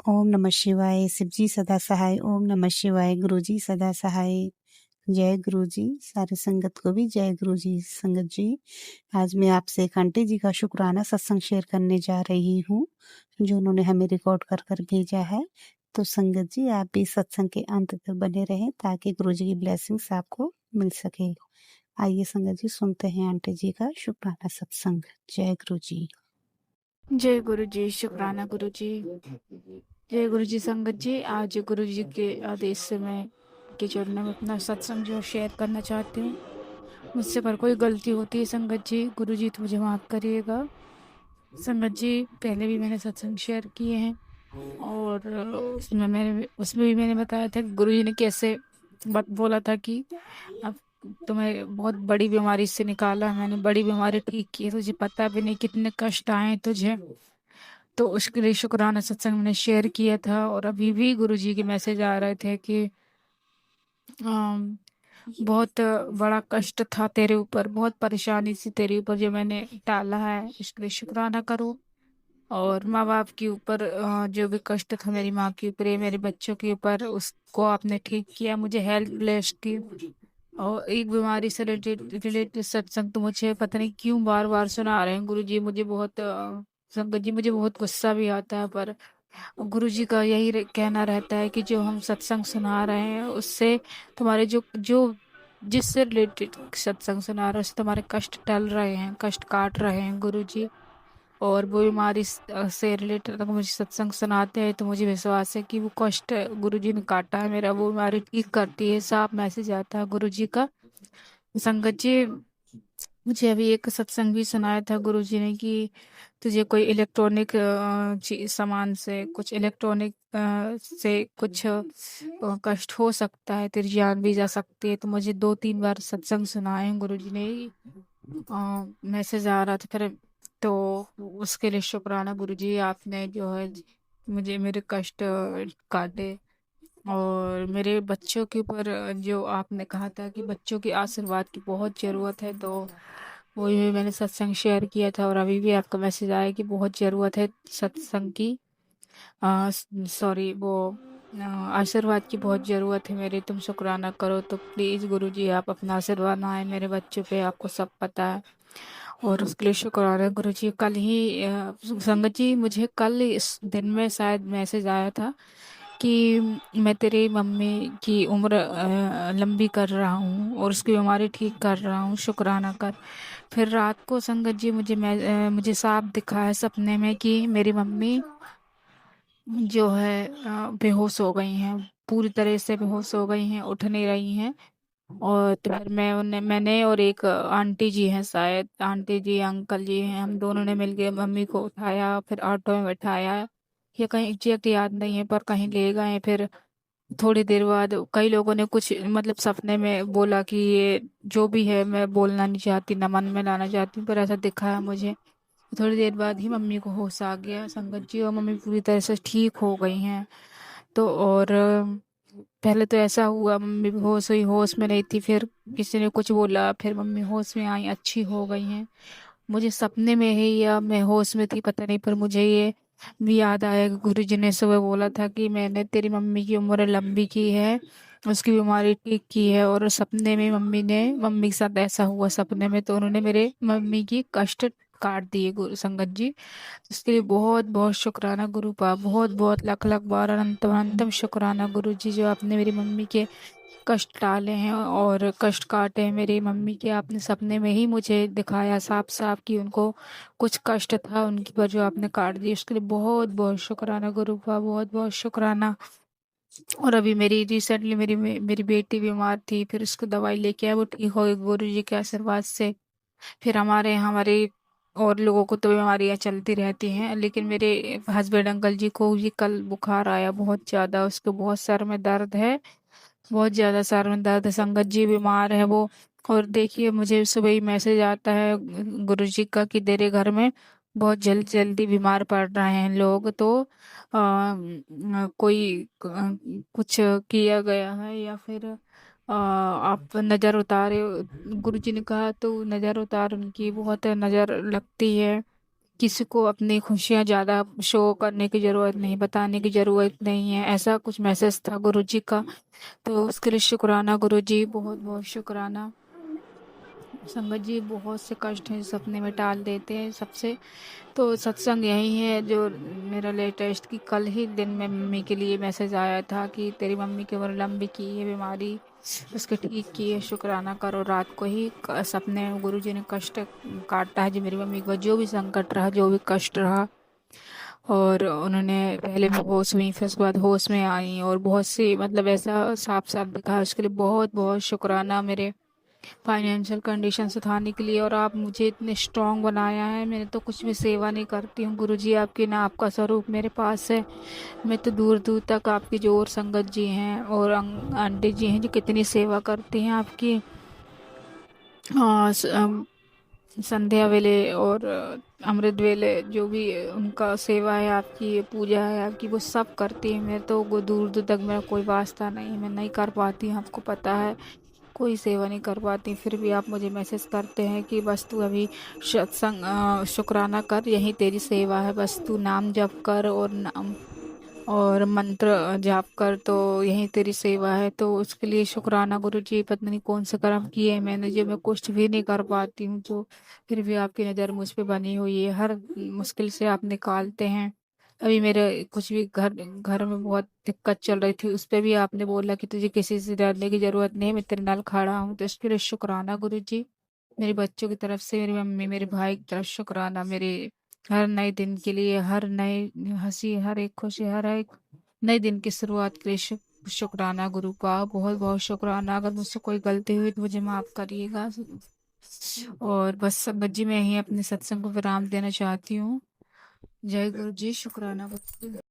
ओम नमः शिवाय। शिवजी सदा सहाय। ओम नमः शिवाय। गुरुजी सदा सहाय। जय गुरुजी। सारी संगत को भी जय गुरुजी। संगत जी, आज मैं आपसे एक आंटी जी का शुक्राना सत्संग शेयर करने जा रही हूँ, जो उन्होंने हमें रिकॉर्ड कर कर भेजा है। तो संगत जी, आप भी सत्संग के अंत तक बने रहें ताकि गुरुजी की ब्लेसिंग्स आपको मिल सके। आइए संगत जी, सुनते हैं आंटी जी का शुक्राना सत्संग। जय गुरुजी। जय गुरु जी। शुक्राना गुरु जी। जय गुरु जी। संगत जी, आज गुरु जी के आदेश से मैं के चरणों में अपना सत्संग जो शेयर करना चाहती हूँ। मुझसे अगर कोई गलती होती है संगत जी, गुरु जी तो मुझे माफ़ करिएगा। संगत जी, पहले भी मैंने सत्संग शेयर किए हैं और उसमें भी मैंने बताया था कि गुरु जी ने कैसे बोला था कि अब तुम्हें बहुत बड़ी बीमारी से निकाला, मैंने बड़ी बीमारी ठीक की है, तुझे पता भी नहीं कितने कष्ट आए तुझे। तो उसके लिए शुक्राना सत्संग मैंने शेयर किया था और अभी भी गुरुजी के मैसेज आ रहे थे कि अम, बहुत बड़ा कष्ट था तेरे ऊपर, बहुत परेशानी सी तेरे ऊपर जो मैंने टाला है, इसके लिए शुक्राना करो। और माँ बाप के ऊपर जो भी कष्ट था मेरी माँ के ऊपर, ये मेरे बच्चों के ऊपर, उसको आपने ठीक किया, मुझे हेल्प ब्लेस की। और एक बीमारी से रिलेटेड सत्संग तो मुझे पता नहीं क्यों बार बार सुना रहे हैं गुरु जी। मुझे बहुत संगत जी, मुझे बहुत गुस्सा भी आता है, पर गुरु जी का यही कहना रहता है कि जो हम सत्संग सुना रहे हैं उससे तुम्हारे जो जो जिससे रिलेटेड सत्संग सुना रहे हैं उससे तुम्हारे कष्ट टल रहे हैं, कष्ट काट रहे हैं गुरु जी। और वो बीमारी से रिलेटेड अगर मुझे सत्संग सुनाते हैं तो मुझे विश्वास है कि वो कष्ट गुरु जी ने काटा है मेरा, वो बीमारी ठीक करती है। साफ मैसेज आता है गुरु जी का। संगत जी, मुझे अभी एक सत्संग भी सुनाया था गुरु जी ने कि तुझे कोई इलेक्ट्रॉनिक चीज सामान से, कुछ इलेक्ट्रॉनिक से कुछ कष्ट हो सकता है, तेरी जान भी जा सकती है। तो मुझे 2-3 बार सत्संग सुनाए हैं गुरु जी ने, मैसेज आ रहा था फिर। तो उसके लिए शुक्राना गुरु जी, आपने जो है मुझे मेरे कष्ट काटे। और मेरे बच्चों के ऊपर जो आपने कहा था कि बच्चों की आशीर्वाद की बहुत ज़रूरत है, तो वही भी मैंने सत्संग शेयर किया था और अभी भी आपका मैसेज आया कि बहुत ज़रूरत है सत्संग की, सॉरी वो आशीर्वाद की बहुत ज़रूरत है मेरी। तुम शुक्राना करो तो प्लीज़ गुरु जी, आप अपना आशीर्वाद ना आए मेरे बच्चों पे, आपको सब पता है। और उसके लिए शुक्राना गुरु जी। कल ही संगत जी, मुझे कल इस दिन में शायद मैसेज आया था कि मैं तेरी मम्मी की उम्र लंबी कर रहा हूँ और उसकी बीमारी ठीक कर रहा हूँ, शुक्राना कर। फिर रात को संगत जी मुझे साफ दिखा है सपने में कि मेरी मम्मी जो है बेहोश हो गई हैं, पूरी तरह से बेहोश हो गई हैं, उठ नहीं रही हैं। और तो फिर मैंने और एक आंटी जी हैं, शायद आंटी जी अंकल जी हैं, हम दोनों ने मिलके मम्मी को उठाया, फिर ऑटो में बैठाया। ये कहीं एग्जैक्ट याद नहीं है पर कहीं ले गए। फिर थोड़ी देर बाद कई लोगों ने कुछ मतलब सपने में बोला कि ये जो भी है, मैं बोलना नहीं चाहती, ना मन में लाना चाहती हूँ, पर ऐसा दिखा है मुझे। थोड़ी देर बाद ही मम्मी को होश आ गया संगत जी, और मम्मी पूरी तरह से ठीक हो गई हैं। तो और पहले तो ऐसा हुआ, मम्मी बेहोश हुई, होश में नहीं थी, फिर किसी ने कुछ बोला, फिर मम्मी होश में आई, अच्छी हो गई हैं। मुझे सपने में ही या मैं होश में थी पता नहीं, पर मुझे ये भी याद आया कि गुरु जी ने सुबह बोला था कि मैंने तेरी मम्मी की उम्र लंबी की है, उसकी बीमारी ठीक की है। और सपने में मम्मी के साथ ऐसा हुआ सपने में, तो उन्होंने मेरे मम्मी की कष्ट काट दिए गुरु संगत जी। इसके लिए बहुत बहुत शुक्राना गुरु पा, बहुत बहुत लाख लाख बार अनंतम अनंतम शुक्राना गुरु जी, जो आपने मेरी मम्मी के कष्ट टाले हैं और कष्ट काटे हैं मेरी मम्मी के। आपने सपने में ही मुझे दिखाया साफ साफ कि उनको कुछ कष्ट था उनकी पर, जो आपने काट दिया। उसके लिए बहुत बहुत शुक्राना गुरु का, बहुत बहुत शुक्राना। और अभी मेरी रिसेंटली मेरी बेटी बीमार थी, फिर उसको दवाई लेके आए, वो ठीक हो गई गुरु जी के आशीर्वाद से। फिर हमारे और लोगों को तो बीमारियां चलती रहती हैं, लेकिन मेरे हस्बैंड अंकल जी को ये कल बुखार आया बहुत ज़्यादा, उसको बहुत सर में दर्द है, बहुत ज़्यादा सर में दर्द है। संगत जी बीमार है वो। और देखिए, मुझे सुबह ही मैसेज आता है गुरु जी का कि तेरे घर में बहुत जल्दी जल्दी बीमार पड़ रहे हैं लोग, तो कुछ किया गया है या फिर आप नज़र उतारे। गुरु जी ने कहा तो नज़र उतार, उनकी बहुत नज़र लगती है। किसी को अपनी खुशियाँ ज़्यादा शो करने की ज़रूरत नहीं, बताने की ज़रूरत नहीं है, ऐसा कुछ मैसेज था गुरुजी का। तो उसके लिए शुक्राना गुरुजी, बहुत-बहुत शुक्राना। संगत जी बहुत से कष्ट हैं सपने में टाल देते हैं सबसे। तो सत्संग यही है जो मेरा लेटेस्ट कि कल ही दिन में मम्मी के लिए मैसेज आया था कि तेरी मम्मी की उम्र लंबी की है बीमारी, उसके ठीक की है, शुक्राना करो। रात को ही सपने में गुरुजी ने कष्ट काटा है जो मेरी मम्मी को, जो भी संकट रहा, जो भी कष्ट रहा, और उन्होंने पहले बेहोश हुई, फिर उसके बाद होश में आई, और बहुत सी मतलब ऐसा साफ साफ दिखा। उसके लिए बहुत बहुत शुक्राना मेरे फाइनेंशियल कंडीशन सुधारने के लिए। और आप मुझे इतने स्ट्रांग बनाया है, मैंने तो कुछ भी सेवा नहीं करती हूँ गुरुजी आपकी, ना आपका स्वरूप मेरे पास है। मैं तो दूर दूर तक आपकी जो और संगत जी हैं और आंटी जी हैं जो कितनी सेवा करती हैं आपकी, संध्या वेले और अमृत वेले, जो भी उनका सेवा है आपकी, पूजा है आपकी, वो सब करती है। मैं तो दूर दूर तक मेरा कोई वास्ता नहीं है, मैं नहीं कर पाती हूँ, आपको पता है, कोई सेवा नहीं कर पाती। फिर भी आप मुझे मैसेज करते हैं कि बस तू अभी सत्संग शुक्राना कर, यही तेरी सेवा है, बस तू नाम जप कर और नाम और मंत्र जाप कर, तो यही तेरी सेवा है। तो उसके लिए शुक्राना गुरुजी। पता नहीं कौन से कर्म किए हैं मैंने जो मैं कुछ भी नहीं कर पाती हूँ, तो फिर भी आपकी नज़र मुझ पे बनी हुई है, हर मुश्किल से आप निकालते हैं। अभी मेरे कुछ भी घर घर में बहुत दिक्कत चल रही थी, उस पे भी आपने बोला कि तुझे किसी से डरने की जरूरत नहीं है, मैं तेरे नाल खड़ा हूँ। तो इसके लिए शुक्राना गुरुजी। मेरे बच्चों की तरफ से, मेरी मम्मी मेरे भाई की तरफ शुक्राना, मेरे हर नए दिन के लिए, हर नए हंसी, हर एक खुशी, हर एक नए दिन की शुरुआत के लिए शुक्राना गुरु का, बहुत बहुत शुक्राना। अगर मुझसे कोई गलती हुई तो मुझे माफ करिएगा। और बस संगत जी मैं ही अपने सत्संग को विराम देना चाहती हूँ। जय गुरु जी, शुक्राना गुरु जी।